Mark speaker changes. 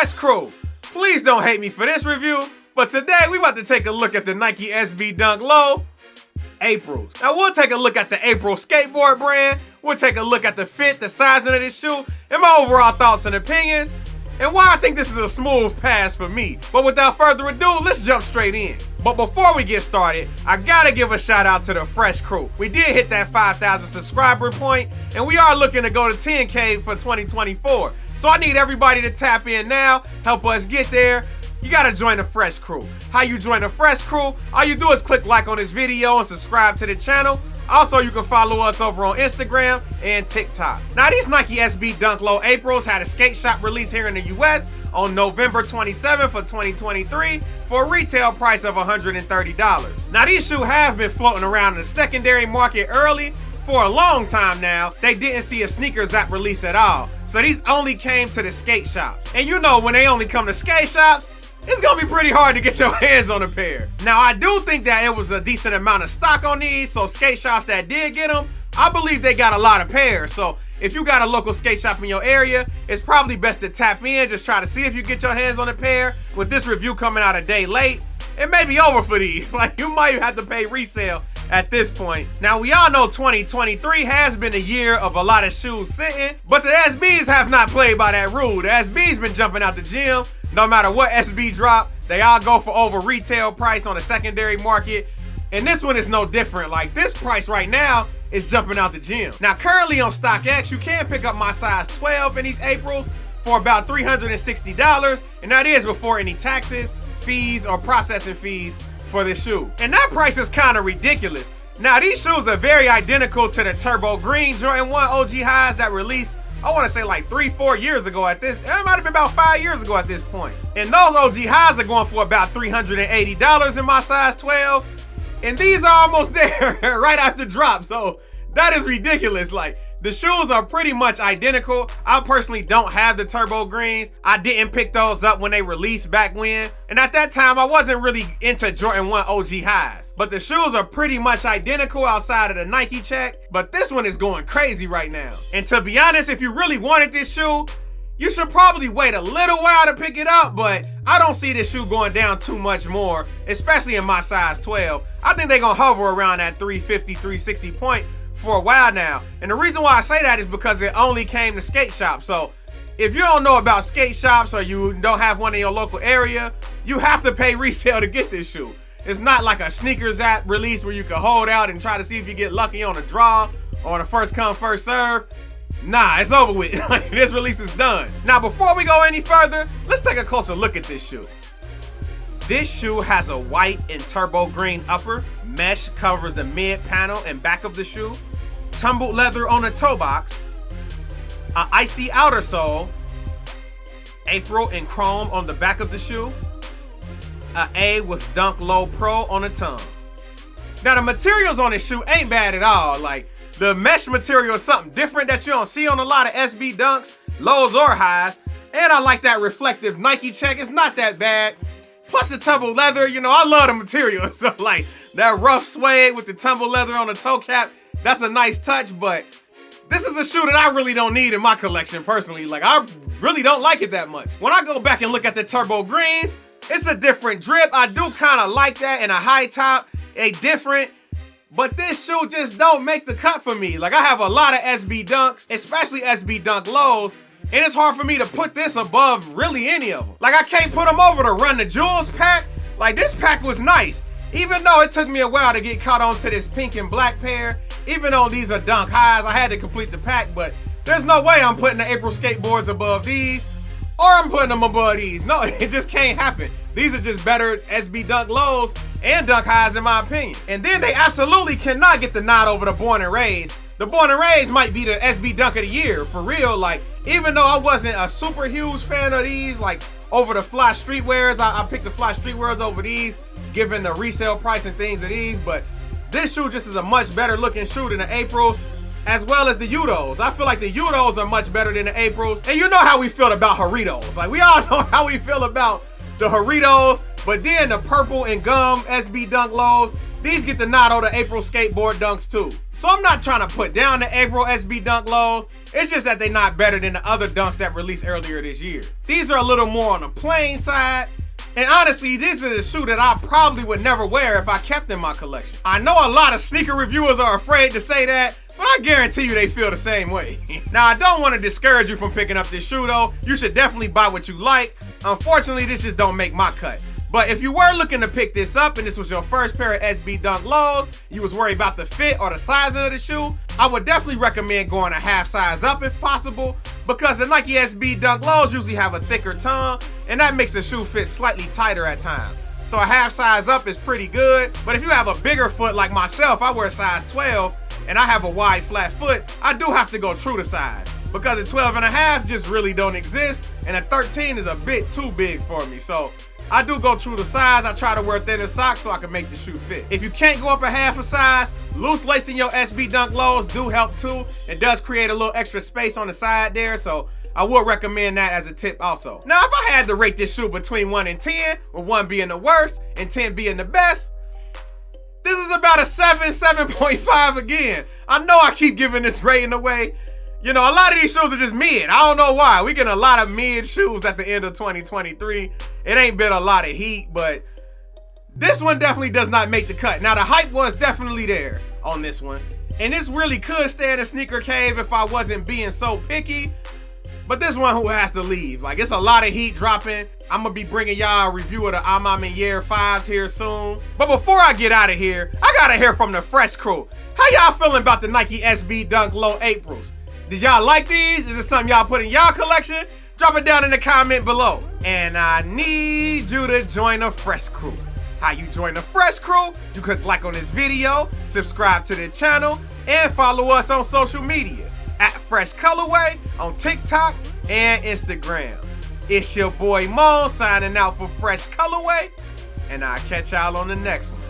Speaker 1: Fresh Crew. Please don't hate me for this review, but today we about to take a look at the Nike SB Dunk Low Aprils. Now we'll take a look at the April skateboard brand, we'll take a look at the fit, the sizing of this shoe, and my overall thoughts and opinions, and why I think this is a smooth pass for me. But without further ado, let's jump straight in. But before we get started, I gotta give a shout out to the Fresh Crew. We did hit that 5,000 subscriber point, and we are looking to go to 10K for 2024. So I need everybody to tap in now, help us get there. You gotta join the Fresh Crew. How you join the Fresh Crew? All you do is click like on this video and subscribe to the channel. Also, you can follow us over on Instagram and TikTok. Now, these Nike SB Dunk Low Aprils had a skate shop release here in the US on November 27th of 2023 for a retail price of $130. Now, these shoes have been floating around in the secondary market early for a long time now. They didn't see a sneakers app release at all. So these only came to the skate shops. And you know, when they only come to skate shops, it's gonna be pretty hard to get your hands on a pair. Now, I do think that it was a decent amount of stock on these, so skate shops that did get them, I believe they got a lot of pairs. So if you got a local skate shop in your area, it's probably best to tap in, just try to see if you get your hands on a pair. With this review coming out a day late, it may be over for these. Like, you might have to pay resale at this point. Now, we all know 2023 has been a year of a lot of shoes sitting, but the SBs have not played by that rule. The SBs been jumping out the gym. No matter what SB drop, they all go for over retail price on the secondary market. And this one is no different. Like, this price right now is jumping out the gym. Now, currently on StockX, you can pick up my size 12 in these Aprils for about $360. And that is before any taxes, fees, or processing fees for this shoe. And that price is kind of ridiculous. Now, these shoes are very identical to the Turbo Green Jordan 1 OG highs that released, I want to say like 3-4 years ago at this. It might have been about 5 years ago at this point. And those OG highs are going for about $380 in my size 12. And these are almost there right after drop. So that is ridiculous. Like, the shoes are pretty much identical. I personally don't have the Turbo Greens. I didn't pick those up when they released back when. And at that time, I wasn't really into Jordan 1 OG highs. But the shoes are pretty much identical outside of the Nike check. But this one is going crazy right now. And to be honest, if you really wanted this shoe, you should probably wait a little while to pick it up. But I don't see this shoe going down too much more, especially in my size 12. I think they're gonna hover around that 350, 360 point for a while now. And the reason why I say that is because it only came to skate shops. So if you don't know about skate shops or you don't have one in your local area, you have to pay resale to get this shoe. It's not like a sneakers app release where you can hold out and try to see if you get lucky on a draw or on a first come first serve. Nah, it's over with. This release is done. Now, before we go any further, let's take a closer look at this shoe. This shoe has a white and turbo green upper. Mesh covers the mid panel and back of the shoe. Tumbled leather on the toe box. An icy outer sole. April and chrome on the back of the shoe. An A with Dunk Low Pro on the tongue. Now, the materials on this shoe ain't bad at all. Like, the mesh material is something different that you don't see on a lot of SB Dunks, lows or highs. And I like that reflective Nike check. It's not that bad. Plus the tumbled leather, you know, I love the material. So like that rough suede with the tumbled leather on the toe cap, that's a nice touch, but this is a shoe that I really don't need in my collection personally. Like, I really don't like it that much. When I go back and look at the Turbo Greens, it's a different drip. I do kind of like that in a high top, a different, but this shoe just don't make the cut for me. Like, I have a lot of SB Dunks, especially SB Dunk Lows, and it's hard for me to put this above really any of them. Like, I can't put them over the Run the Jewels pack. Like, this pack was nice. Even though it took me a while to get caught on to this pink and black pair, even though these are Dunk highs, I had to complete the pack, but there's no way I'm putting the April skateboards above these, or I'm putting them above these. No, it just can't happen. These are just better SB Dunk Lows and Dunk highs in my opinion. And then they absolutely cannot get the nod over the Born and Raised. The Born and Raised might be the SB Dunk of the year, for real. Like, even though I wasn't a super huge fan of these, like over the Fly Streetwears, I picked the Fly Streetwears over these, given the resale price and things of these, but this shoe just is a much better looking shoe than the Aprils, as well as the Udos. I feel like the Udos are much better than the Aprils. And you know how we feel about Doritos. Like, we all know how we feel about the Doritos, but then the purple and gum SB Dunk Lows, these get the nod on the April skateboard dunks too. So I'm not trying to put down the April SB Dunk Lows. It's just that they're not better than the other dunks that released earlier this year. These are a little more on the plain side. And honestly, this is a shoe that I probably would never wear if I kept in my collection. I know a lot of sneaker reviewers are afraid to say that, but I guarantee you they feel the same way. Now, I don't want to discourage you from picking up this shoe though. You should definitely buy what you like. Unfortunately, this just don't make my cut. But if you were looking to pick this up and this was your first pair of SB Dunk Lows, you was worried about the fit or the sizing of the shoe, I would definitely recommend going a half size up if possible, because the Nike SB Dunk Lows usually have a thicker tongue, and that makes the shoe fit slightly tighter at times. So a half size up is pretty good, but if you have a bigger foot like myself, I wear size 12, and I have a wide flat foot, I do have to go true to size, because a 12 and a half just really don't exist, and a 13 is a bit too big for me. So I do go true to size. I try to wear thinner socks so I can make the shoe fit. If you can't go up a half a size, loose lacing your SB Dunk Lows do help too. It does create a little extra space on the side there, so I would recommend that as a tip also. Now, if I had to rate this shoe between 1 and 10, with 1 being the worst and 10 being the best, this is about a 7, 7.5 again. I know I keep giving this rating away. You know, a lot of these shoes are just mid. I don't know why. We getting a lot of mid shoes at the end of 2023. It ain't been a lot of heat, but this one definitely does not make the cut. Now, the hype was definitely there on this one. And this really could stay in a sneaker cave if I wasn't being so picky. But this one who has to leave. Like, it's a lot of heat dropping. I'm gonna be bringing y'all a review of the Amam and Year 5s here soon. But before I get out of here, I gotta hear from the Fresh crew. How y'all feeling about the Nike SB Dunk Low Aprils? Did y'all like these? Is it something y'all put in y'all collection? Drop it down in the comment below. And I need you to join the Fresh crew. How you join the Fresh crew? You click like on this video, subscribe to the channel, and follow us on social media at Fresh Colorway on TikTok and Instagram. It's your boy Mo signing out for Fresh Colorway, and I'll catch y'all on the next one.